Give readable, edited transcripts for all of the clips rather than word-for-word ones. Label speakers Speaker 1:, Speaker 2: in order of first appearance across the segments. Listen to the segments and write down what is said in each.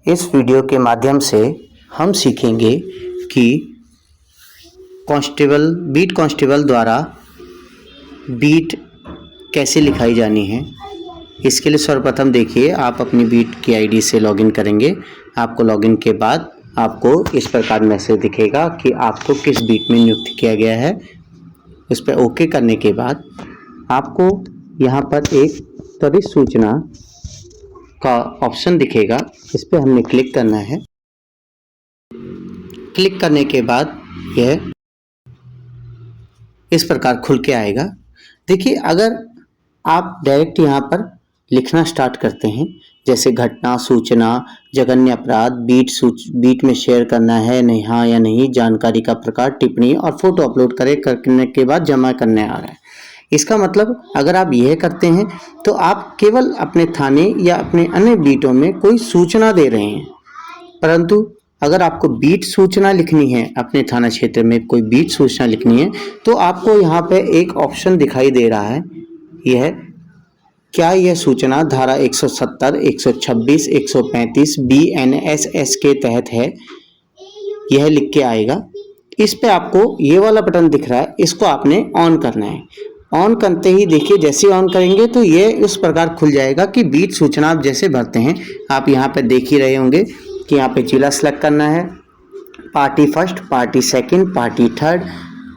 Speaker 1: इस वीडियो के माध्यम से हम सीखेंगे कि बीट कांस्टेबल द्वारा बीट कैसे लिखाई जानी है। इसके लिए सर्वप्रथम देखिए, आप अपनी बीट की आईडी से लॉगिन करेंगे। आपको लॉगिन के बाद आपको इस प्रकार मैसेज दिखेगा कि आपको किस बीट में नियुक्त किया गया है। इस पर ओके करने के बाद आपको यहाँ पर एक त्वरित सूचना का ऑप्शन दिखेगा, इस पर हमने क्लिक करना है। क्लिक करने के बाद यह इस प्रकार खुल के आएगा। देखिए, अगर आप डायरेक्ट यहाँ पर लिखना स्टार्ट करते हैं, जैसे घटना, सूचना, जघन्य अपराध, बीट में शेयर करना है नहीं, हाँ या नहीं, जानकारी का प्रकार, टिप्पणी और फोटो अपलोड करने के बाद जमा करने आ रहा है। इसका मतलब अगर आप यह करते हैं तो आप केवल अपने थाने या अपने अन्य बीटों में कोई सूचना दे रहे हैं। परंतु अगर आपको बीट सूचना लिखनी है, अपने थाना क्षेत्र में कोई बीट सूचना लिखनी है, तो आपको यहाँ पे एक ऑप्शन दिखाई दे रहा है। यह क्या यह सूचना धारा 170, 126, 135 BNSS के तहत है, यह लिख के आएगा। इस पे आपको ये वाला बटन दिख रहा है, इसको आपने ऑन करना है। ऑन करते ही देखिए, जैसे ऑन करेंगे तो ये उस प्रकार खुल जाएगा कि बीट सूचना आप जैसे भरते हैं, आप यहाँ पे देख ही रहे होंगे कि यहाँ पे जिला सेलेक्ट करना है, party first, party second, party third,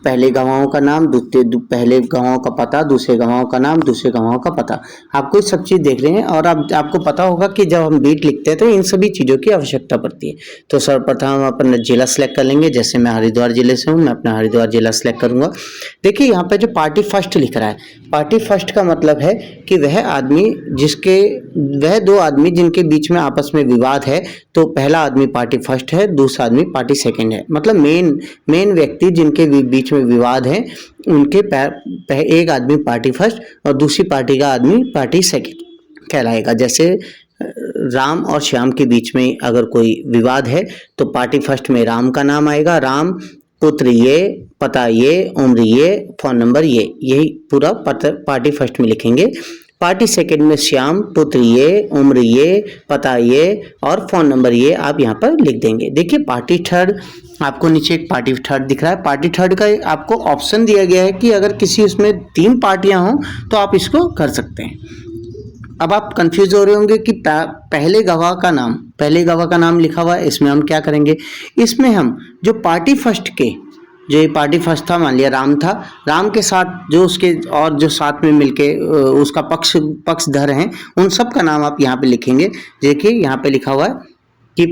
Speaker 1: पहले गवाहों का नाम, पहले गवाहों का पता, दूसरे गवाहों का नाम, दूसरे गवाहों का पता। आपको सब चीज़ देख रहे हैं और आपको पता होगा कि जब हम बीट लिखते हैं तो इन सभी चीज़ों की आवश्यकता पड़ती है। तो सर्वप्रथम हम अपना जिला सेलेक्ट कर लेंगे। जैसे मैं हरिद्वार जिले से हूँ, मैं अपना हरिद्वार जिला सेलेक्ट करूँगा। देखिए, यहाँ पे जो पार्टी फर्स्ट लिख रहा है, पार्टी फर्स्ट का मतलब है कि वह दो आदमी जिनके बीच में आपस में विवाद है, तो पहला आदमी पार्टी फर्स्ट है, दूसरा आदमी पार्टी सेकंड है। मतलब मेन व्यक्ति जिनके बीच में विवाद है, उनके एक आदमी पार्टी फर्स्ट और दूसरी पार्टी का आदमी पार्टी सेकंड कहलाएगा। जैसे राम और श्याम के बीच में अगर कोई विवाद है तो पार्टी फर्स्ट में राम का नाम आएगा, राम पुत्र ये, पता ये, उम्र ये, फोन नंबर ये, यही पूरा पार्टी फर्स्ट में लिखेंगे। पार्टी सेकंड में श्याम, पुत्र ये, उम्र ये, पता ये और फोन नंबर ये आप यहाँ पर लिख देंगे। देखिए, पार्टी थर्ड, आपको नीचे एक पार्टी थर्ड दिख रहा है। पार्टी थर्ड का आपको ऑप्शन दिया गया है कि अगर किसी उसमें 3 पार्टियां हों तो आप इसको कर सकते हैं। अब आप कंफ्यूज हो रहे होंगे कि पहले गवाह का नाम लिखा हुआ है, इसमें हम क्या करेंगे। इसमें हम जो पार्टी फर्स्ट के, जो ये पार्टी फर्स्ट था, मान लिया राम था, राम के साथ जो उसके और जो साथ में मिलके उसका पक्षधर हैं, उन सब का नाम आप यहाँ पे लिखेंगे। देखिए, यहाँ पे लिखा हुआ है कि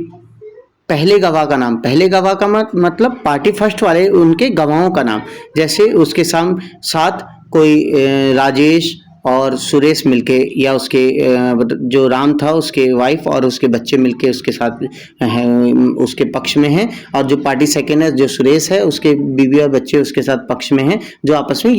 Speaker 1: पहले गवाह का नाम, पहले गवाह का मतलब पार्टी फर्स्ट वाले उनके गवाहों का नाम। जैसे उसके साथ कोई राजेश और सुरेश मिलके, या उसके जो राम था उसके वाइफ और उसके बच्चे मिलके उसके साथ हैं, उसके पक्ष में हैं। और जो पार्टी सेकंड है, जो सुरेश है, उसके बीवी और बच्चे उसके साथ पक्ष में हैं, जो आपस में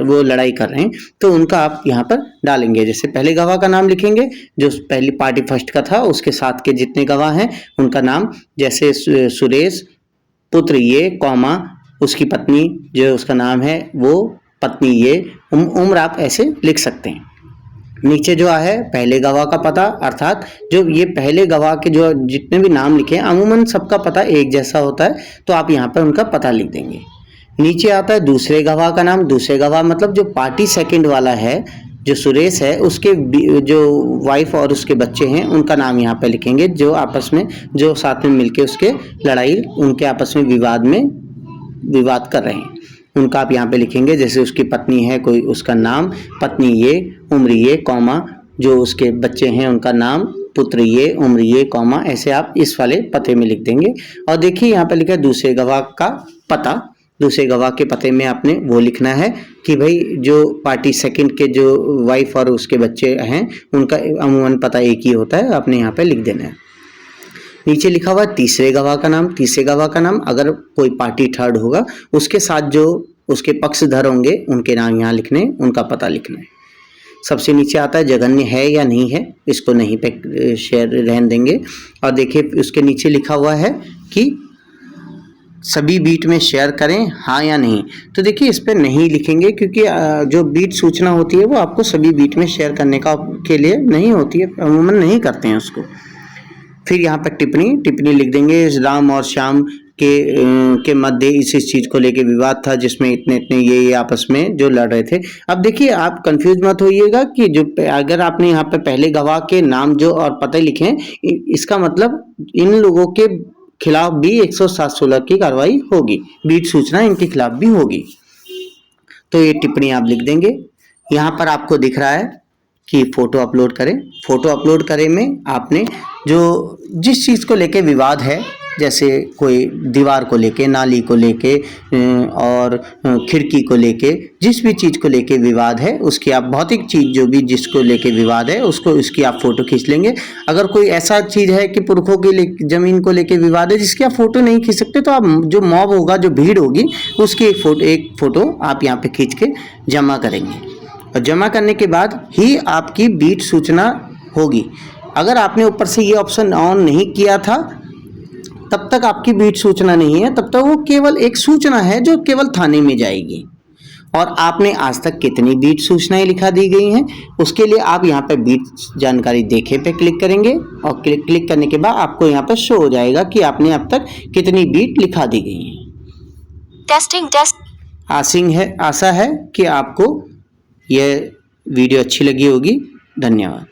Speaker 1: वो लड़ाई कर रहे हैं, तो उनका आप यहाँ पर डालेंगे। जैसे पहले गवाह का नाम लिखेंगे, जो पहली पार्टी फर्स्ट का था, उसके साथ के जितने गवाह हैं उनका नाम, जैसे सुरेश पुत्र ये, कौमा उसकी पत्नी जो उसका नाम है वो, पत्नी ये, उम्र आप ऐसे लिख सकते हैं। नीचे जो है पहले गवाह का पता, अर्थात जो ये पहले गवाह के जो जितने भी नाम लिखे हैं, अमूमन सबका पता एक जैसा होता है, तो आप यहाँ पर उनका पता लिख देंगे। नीचे आता है दूसरे गवाह का नाम। दूसरे गवाह मतलब जो पार्टी सेकंड वाला है, जो सुरेश है, उसके जो वाइफ और उसके बच्चे हैं, उनका नाम यहाँ पे लिखेंगे, जो आपस में जो साथ में मिलके उसके लड़ाई, उनके आपस में विवाद कर रहे हैं, उनका आप यहाँ पे लिखेंगे। जैसे उसकी पत्नी है कोई, उसका नाम, पत्नी ये, उम्र ये, कौमा जो उसके बच्चे हैं उनका नाम, पुत्र ये, उम्र ये, कौमा, ऐसे आप इस वाले पते में लिख देंगे। और देखिए, यहाँ पे लिखा है दूसरे गवाह का पता। दूसरे गवाह के पते में आपने वो लिखना है कि भाई जो पार्टी सेकंड के जो वाइफ और उसके बच्चे हैं, उनका अमूमन पता एक ही होता है, आपने यहाँ पे लिख देना है। नीचे लिखा हुआ तीसरे गवाह का नाम। तीसरे गवाह का नाम अगर कोई पार्टी थर्ड होगा, उसके साथ जो उसके पक्षधर होंगे उनके नाम यहाँ लिखने, उनका पता लिखना है। सबसे नीचे आता है जघन्य है या नहीं है, इसको नहीं पे शेयर रहने देंगे। और देखिए, उसके नीचे लिखा हुआ है कि सभी बीट में शेयर करें, हाँ या नहीं। तो देखिए, इस पर नहीं लिखेंगे, क्योंकि जो बीट सूचना होती है वो आपको सभी बीट में शेयर करने के लिए नहीं होती है, अमूमन नहीं करते हैं उसको। फिर यहाँ पर टिप्पणी लिख देंगे, राम और श्याम के मध्य इस चीज को लेके विवाद था जिसमें इतने ये आपस में जो लड़ रहे थे। अब देखिए आप कंफ्यूज मत होइएगा कि जो अगर आपने यहाँ पे पहले गवाह के नाम जो और पते लिखे हैं, इसका मतलब इन लोगों के खिलाफ भी 107(16) की कार्रवाई होगी, बीट सूचना इनके खिलाफ भी होगी। तो ये टिप्पणी आप लिख देंगे। यहाँ पर आपको दिख रहा है कि फोटो अपलोड करें। फोटो अपलोड करें में आपने जो जिस चीज़ को लेके विवाद है, जैसे कोई दीवार को लेके, नाली को लेके और खिड़की को लेके, जिस भी चीज़ को लेके विवाद है उसकी आप भौतिक चीज़ जो भी जिसको लेके विवाद है उसकी आप फोटो खींच लेंगे। अगर कोई ऐसा चीज़ है कि पुरखों के जमीन को लेके विवाद है जिसकी आप फोटो नहीं खींच सकते, तो आप जो मॉब होगा, जो भीड़ होगी, उसकी एक फोटो आप यहाँ पे खींच के जमा करेंगे और जमा करने के बाद ही आपकी बीट सूचना होगी। अगर आपने ऊपर से ये ऑप्शन ऑन नहीं किया था तब तक आपकी बीट सूचना नहीं है, तब तक वो केवल एक सूचना है जो केवल थाने में जाएगी। और आपने आज तक कितनी बीट सूचनाएं लिखा दी गई हैं उसके लिए आप यहाँ पे बीट जानकारी देखे पे क्लिक करेंगे और क्लिक करने के बाद आपको यहाँ पे शो हो जाएगा कि आपने अब तक कितनी बीट लिखा दी गई है। आशा है कि आपको यह वीडियो अच्छी लगी होगी। धन्यवाद।